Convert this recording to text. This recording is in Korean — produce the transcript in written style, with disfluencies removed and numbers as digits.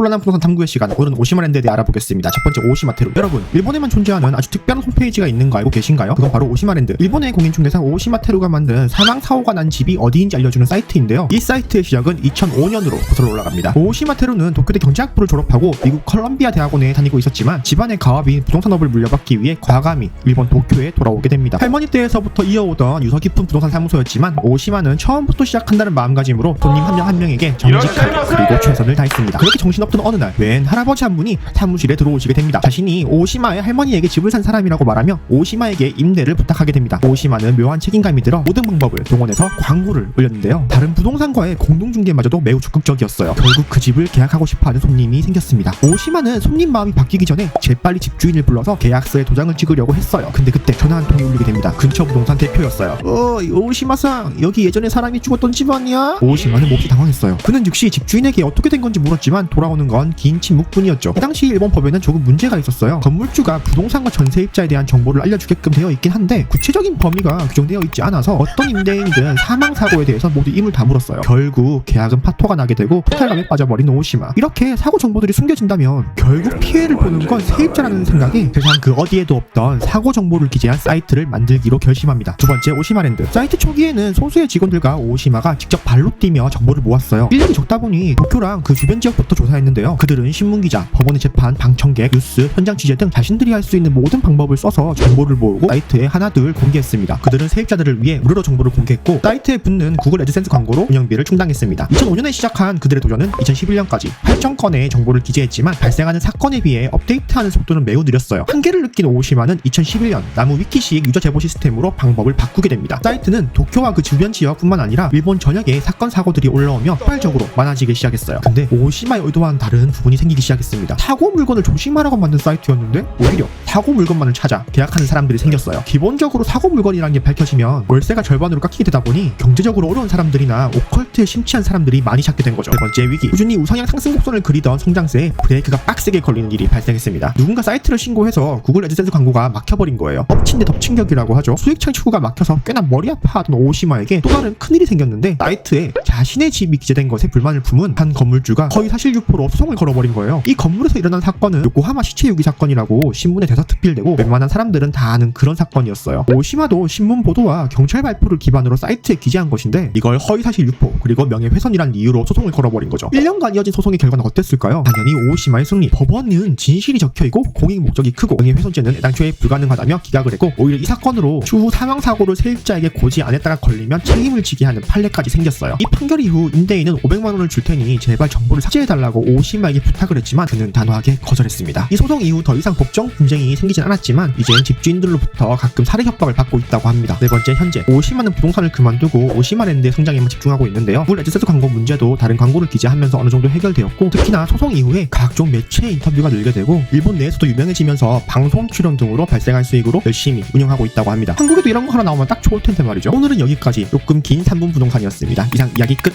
혼란한 부동산 탐구의 시간, 오늘은 오시마랜드에 대해 알아보겠습니다. 첫 번째, 오시마테루. 여러분, 일본에만 존재하는 아주 특별한 홈페이지가 있는 거 알고 계신가요? 그건 바로 오시마랜드. 일본의 공인중개사 오시마테루가 만든 사망사고가 난 집이 어디인지 알려주는 사이트인데요. 이 사이트의 시작은 2005년으로 거슬러 올라갑니다. 오시마테루는 도쿄대 경제학부를 졸업하고 미국 컬럼비아 대학원에 다니고 있었지만 집안의 가업인 부동산업을 물려받기 위해 과감히 일본 도쿄에 돌아오게 됩니다. 할머니 때에서부터 이어오던 유서 깊은 부동산 사무소였지만 오시마는 처음부터 시작한다는 마음가짐으로 손님 한 명 한 명에게 정직하게 그리고 최선을 다했습니다. 그렇게 정신없던 어느 날 웬 할아버지 한 분이 사무실에 들어오시게 됩니다. 자신이 오시마의 할머니에게 집을 산 사람이라고 말하며 오시마에게 임대를 부탁하게 됩니다. 오시마는 묘한 책임감이 들어 모든 방법을 동원해서 광고를 올렸는데요. 다른 부동산과의 공동중개마저도 매우 적극적이었어요. 결국 그 집을 계약하고 싶어하는 손님이 생겼습니다. 오시마는 손님 마음이 바뀌기 전에 재빨리 집주인을 불러서 계약서에 도장을 찍으려고 했어요. 근데 그때 전화 한 통이 울리게 됩니다. 근처 부동산 대표였어요. 오시마상, 여기 예전에 사람이 죽었던 집 아니야? 오시마는 몹시 당황했어요. 그는 즉시 집주인에게 어떻게 된 건지 물었지만 돌아오는 건 긴 침묵뿐이었죠. 이 당시 일본 법에는 조금 문제가 있었어요. 건물주가 부동산과 전세입자에 대한 정보를 알려주게끔 되어 있긴 한데 구체적인 범위가 규정되어 있지 않아서 어떤 임대인이든 사망사고에 대해서 모두 임을 다물었어요. 결국 계약은 파토가 나게 되고 토탈감에 빠져버린 오시마. 이렇게 사고 정보들이 숨겨진다면 결국 피해를 보는 건 세입자라는 생각에 세상 그 어디에도 없던 사고 정보를 기재한 사이트를 만들기로 결심합니다. 두 번째, 오시마랜드. 사이트 초기에는 소수의 직원들과 오시마가 직접 발로 뛰며 정보를 모았어요. 인력이 적다 보니 도쿄랑 그 주변 지역부터 조사했는데요. 그들은 신문기자, 법원의 재판, 방청객, 뉴스, 현장 취재 등 자신들이 할 수 있는 모든 방법을 써서 정보를 모으고 사이트에 하나둘 공개했습니다. 그들은 세입자들을 위해 무료로 정보를 공개했고 사이트에 붙는 구글 애드센스 광고로 운영비를 충당했습니다. 2005년에 시작한 그들의 도전은 2011년까지 8,000건의 정보를 기재했지만 발생하는 사건에 비해 업데이트하는 속도는 매우 느렸어요. 한계를 느낀 오시마는 2011년 나무 위키식 유저 제보 시스템으로 방법을 바꾸게 됩니다. 사이트는 도쿄와 그 주변 지역뿐만 아니라 일본 전역에 사건 사고들이 올라오며 폭발적으로 많아지기 시작했어요. 근데 오시마의 의도와는 다른 부분이 생기기 시작했습니다. 사고 물건을 조심하라고 만든 사이트였는데 오히려 사고 물건만을 찾아 계약하는 사람들이 생겼어요. 기본적으로 사고 물건이라는 게 밝혀지면 월세가 절반으로 깎이게 되다 보니 경제적으로 어려운 사람들이나 오컬트에 심취한 사람들이 많이 찾게 된 거죠. 세 번째 위기. 꾸준히 우상향 상승 곡선을 그리던 성장세에 브레이크가 빡세게 걸리는 일이 발생했습니다. 누군가 사이트를 신고해서 구글 애드센스 광고가 막혀버린 거예요. 엎친 데 덮친 격이라고 하죠. 수익 창출구가 막혀서 꽤나 머리 아파하던 오시마에게 또 다른 큰일이 생겼는데 사이트에 자신의 집이 기재된 것에 불만을 품은 한 건물주가 허위 사실 유포로 소송을 걸어버린 거예요. 이 건물에서 일어난 사건은 요코하마 시체 유기 사건이라고 신문에 대서특필되고 웬만한 사람들은 다 아는 그런 사건이었어요. 오시마도 신문 보도와 경찰 발표를 기반으로 사이트에 기재한 것인데 이걸 허위 사실 유포 그리고 명예훼손이란 이유로 소송을 걸어버린 거죠. 1년간 이어진 소송의 결과는 어땠을까요? 당연히 오시마의 승리. 법원은 진실이 적혀있고 공익 목적이 크고 명예훼손죄는 애당초에 불가능하다며 기각을 했고 오히려 이 사건으로 추후 사망사고를 세입자에게 고지 안 했다가 걸리면 책임을 지게 하는 판례까지 생겼어요. 이 판결 이후 임대인은 500만 원을 줄 테니 제발 정보를 삭제해달라고 오시마에게 부탁을 했지만 그는 단호하게 거절했습니다. 이 소송 이후 더 이상 법정 분쟁이 생기진 않았지만 이젠 집주인들로부터 가끔 살해 협박을 받고 있다고 합니다. 네 번째, 현재. 오시마는 부동산을 그만두고 오시마랜드의 성장에만 집중하고 있는데요. 구글 애드센스 광고 문제도 다른 광고를 기재하면서 어느 정도 해결되었고 특히나 소송 이후에 각종 매체 인터뷰가 늘게 되고 일본 내에서도 유명해지면서 방송 출연 등으로 발생한 수익으로 열심히 운영하고 있다고 합니다. 한국에도 이런 거 하나 나오면 딱 좋을 텐데 말이죠. 오늘은 여기까지 조금 긴 3분 부동산이었습니다. 이상 이야기 끝.